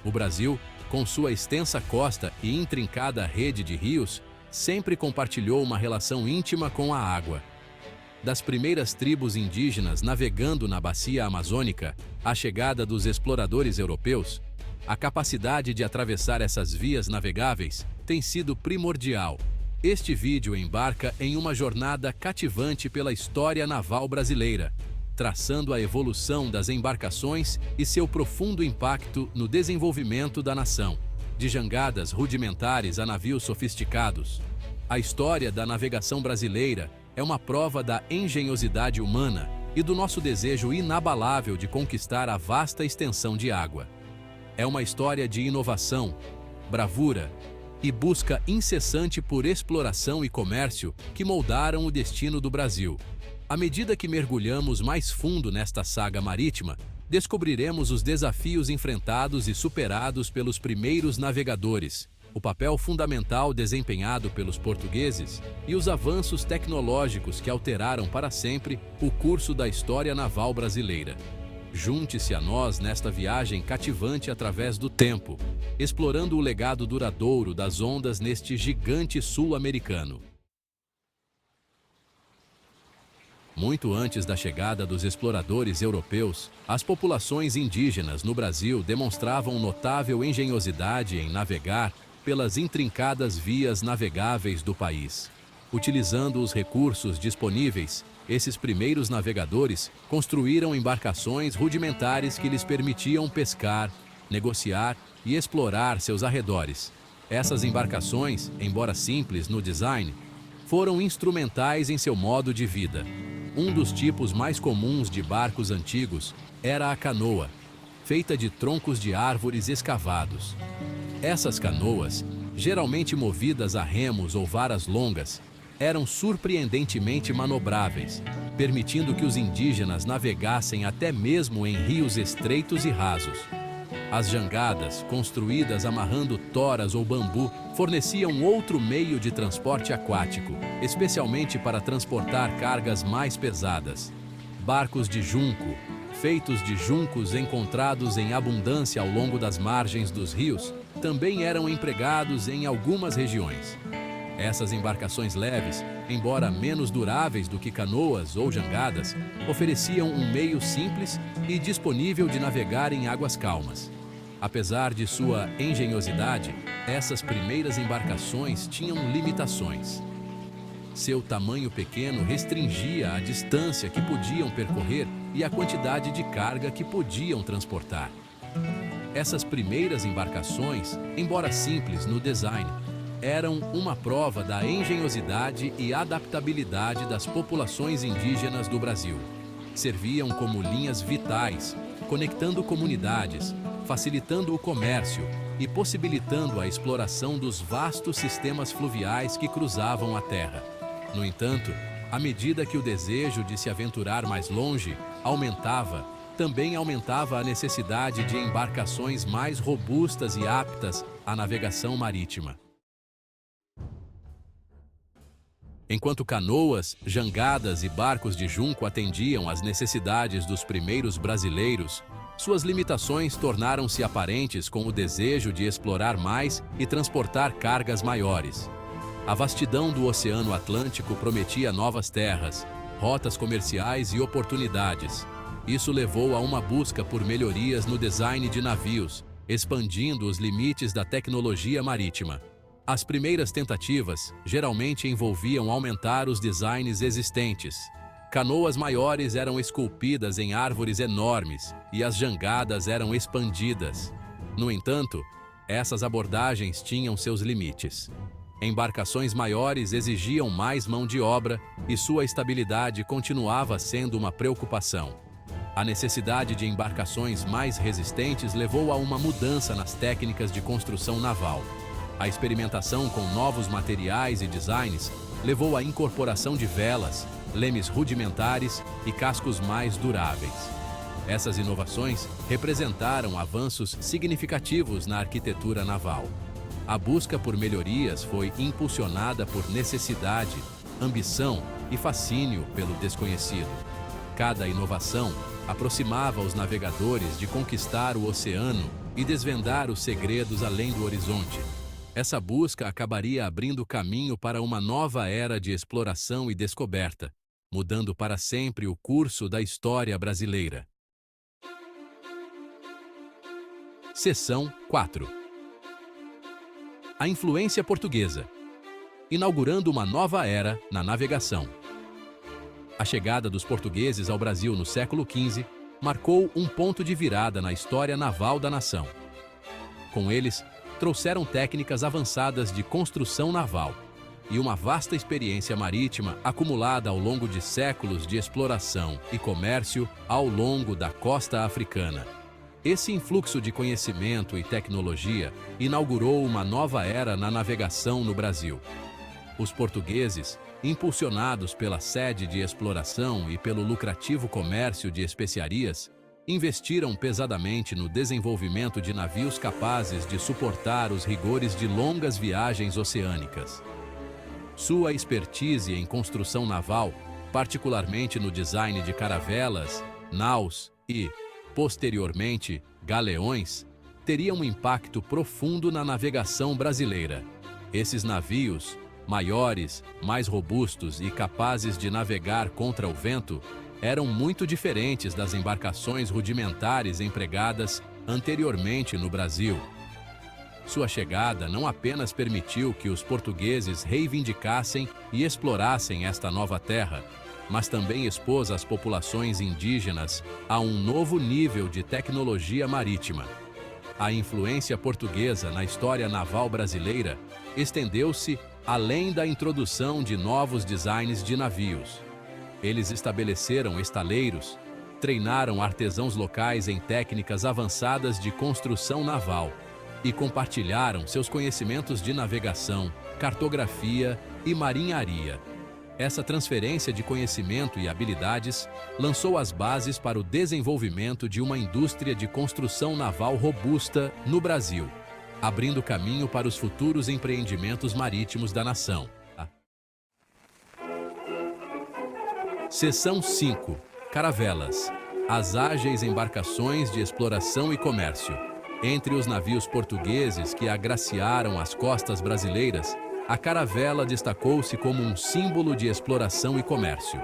O Brasil, com sua extensa costa e intrincada rede de rios, sempre compartilhou uma relação íntima com a água. Das primeiras tribos indígenas navegando na bacia amazônica, à chegada dos exploradores europeus, a capacidade de atravessar essas vias navegáveis tem sido primordial. Este vídeo embarca em uma jornada cativante pela história naval brasileira, traçando a evolução das embarcações e seu profundo impacto no desenvolvimento da nação, de jangadas rudimentares a navios sofisticados. A história da navegação brasileira é uma prova da engenhosidade humana e do nosso desejo inabalável de conquistar a vasta extensão de água. É uma história de inovação, bravura e busca incessante por exploração e comércio que moldaram o destino do Brasil. À medida que mergulhamos mais fundo nesta saga marítima, descobriremos os desafios enfrentados e superados pelos primeiros navegadores, o papel fundamental desempenhado pelos portugueses e os avanços tecnológicos que alteraram para sempre o curso da história naval brasileira. Junte-se a nós nesta viagem cativante através do tempo, explorando o legado duradouro das ondas neste gigante sul-americano. Muito antes da chegada dos exploradores europeus, as populações indígenas no Brasil demonstravam notável engenhosidade em navegar pelas intrincadas vias navegáveis do país. Utilizando os recursos disponíveis, esses primeiros navegadores construíram embarcações rudimentares que lhes permitiam pescar, negociar e explorar seus arredores. Essas embarcações, embora simples no design, foram instrumentais em seu modo de vida. Um dos tipos mais comuns de barcos antigos era a canoa, feita de troncos de árvores escavados. Essas canoas, geralmente movidas a remos ou varas longas, eram surpreendentemente manobráveis, permitindo que os indígenas navegassem até mesmo em rios estreitos e rasos. As jangadas, construídas amarrando toras ou bambu, forneciam outro meio de transporte aquático, especialmente para transportar cargas mais pesadas. Barcos de junco, feitos de juncos encontrados em abundância ao longo das margens dos rios, também eram empregados em algumas regiões. Essas embarcações leves, embora menos duráveis do que canoas ou jangadas, ofereciam um meio simples e disponível de navegar em águas calmas. Apesar de sua engenhosidade, essas primeiras embarcações tinham limitações. Seu tamanho pequeno restringia a distância que podiam percorrer e a quantidade de carga que podiam transportar. Essas primeiras embarcações, embora simples no design, eram uma prova da engenhosidade e adaptabilidade das populações indígenas do Brasil. Serviam como linhas vitais, conectando comunidades, facilitando o comércio e possibilitando a exploração dos vastos sistemas fluviais que cruzavam a terra. No entanto, à medida que o desejo de se aventurar mais longe aumentava, também aumentava a necessidade de embarcações mais robustas e aptas à navegação marítima. Enquanto canoas, jangadas e barcos de junco atendiam às necessidades dos primeiros brasileiros, suas limitações tornaram-se aparentes com o desejo de explorar mais e transportar cargas maiores. A vastidão do Oceano Atlântico prometia novas terras, rotas comerciais e oportunidades. Isso levou a uma busca por melhorias no design de navios, expandindo os limites da tecnologia marítima. As primeiras tentativas geralmente envolviam aumentar os designs existentes. Canoas maiores eram esculpidas em árvores enormes e as jangadas eram expandidas. No entanto, essas abordagens tinham seus limites. Embarcações maiores exigiam mais mão de obra e sua estabilidade continuava sendo uma preocupação. A necessidade de embarcações mais resistentes levou a uma mudança nas técnicas de construção naval. A experimentação com novos materiais e designs levou à incorporação de velas, lemes rudimentares e cascos mais duráveis. Essas inovações representaram avanços significativos na arquitetura naval. A busca por melhorias foi impulsionada por necessidade, ambição e fascínio pelo desconhecido. Cada inovação aproximava os navegadores de conquistar o oceano e desvendar os segredos além do horizonte. Essa busca acabaria abrindo caminho para uma nova era de exploração e descoberta, mudando para sempre o curso da história brasileira. Seção 4. A influência portuguesa, inaugurando uma nova era na navegação. A chegada dos portugueses ao Brasil no século XV marcou um ponto de virada na história naval da nação. Com eles, trouxeram técnicas avançadas de construção naval e uma vasta experiência marítima acumulada ao longo de séculos de exploração e comércio ao longo da costa africana. Esse influxo de conhecimento e tecnologia inaugurou uma nova era na navegação no Brasil. Os portugueses, impulsionados pela sede de exploração e pelo lucrativo comércio de especiarias, investiram pesadamente no desenvolvimento de navios capazes de suportar os rigores de longas viagens oceânicas. Sua expertise em construção naval, particularmente no design de caravelas, naus e, posteriormente, galeões, teria um impacto profundo na navegação brasileira. Esses navios, maiores, mais robustos e capazes de navegar contra o vento, eram muito diferentes das embarcações rudimentares empregadas anteriormente no Brasil. Sua chegada não apenas permitiu que os portugueses reivindicassem e explorassem esta nova terra, mas também expôs as populações indígenas a um novo nível de tecnologia marítima. A influência portuguesa na história naval brasileira estendeu-se além da introdução de novos designs de navios. Eles estabeleceram estaleiros, treinaram artesãos locais em técnicas avançadas de construção naval e compartilharam seus conhecimentos de navegação, cartografia e marinharia. Essa transferência de conhecimento e habilidades lançou as bases para o desenvolvimento de uma indústria de construção naval robusta no Brasil, abrindo caminho para os futuros empreendimentos marítimos da nação. Seção 5. Caravelas. As ágeis embarcações de exploração e comércio. Entre os navios portugueses que agraciaram as costas brasileiras, a caravela destacou-se como um símbolo de exploração e comércio.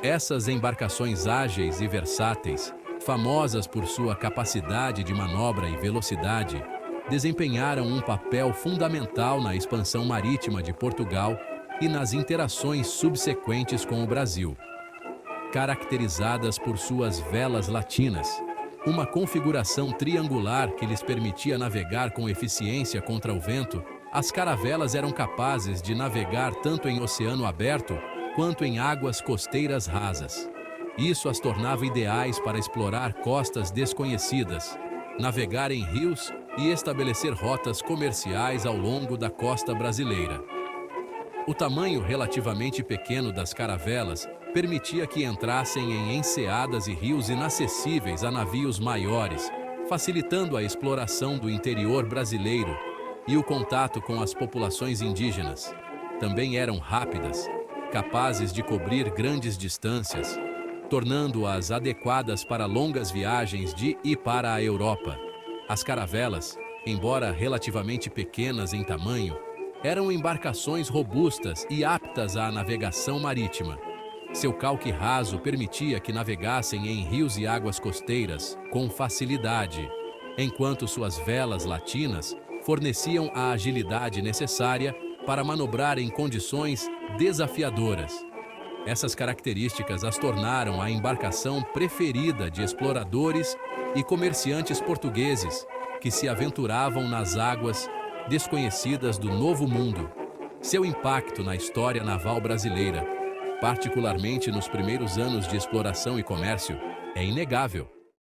Essas embarcações ágeis e versáteis, famosas por sua capacidade de manobra e velocidade, desempenharam um papel fundamental na expansão marítima de Portugal e nas interações subsequentes com o Brasil. Caracterizadas por suas velas latinas, uma configuração triangular que lhes permitia navegar com eficiência contra o vento, as caravelas eram capazes de navegar tanto em oceano aberto quanto em águas costeiras rasas. Isso as tornava ideais para explorar costas desconhecidas, navegar em rios e estabelecer rotas comerciais ao longo da costa brasileira. O tamanho relativamente pequeno das caravelas permitia que entrassem em enseadas e rios inacessíveis a navios maiores, facilitando a exploração do interior brasileiro e o contato com as populações indígenas. Também eram rápidas, capazes de cobrir grandes distâncias, tornando-as adequadas para longas viagens de e para a Europa. As caravelas, embora relativamente pequenas em tamanho, eram embarcações robustas e aptas à navegação marítima. Seu calque raso permitia que navegassem em rios e águas costeiras com facilidade, enquanto suas velas latinas forneciam a agilidade necessária para manobrar em condições desafiadoras. Essas características as tornaram a embarcação preferida de exploradores e comerciantes portugueses que se aventuravam nas águas desconhecidas do Novo Mundo. Seu impacto na história naval brasileira, particularmente nos primeiros anos de exploração e comércio, é inegável.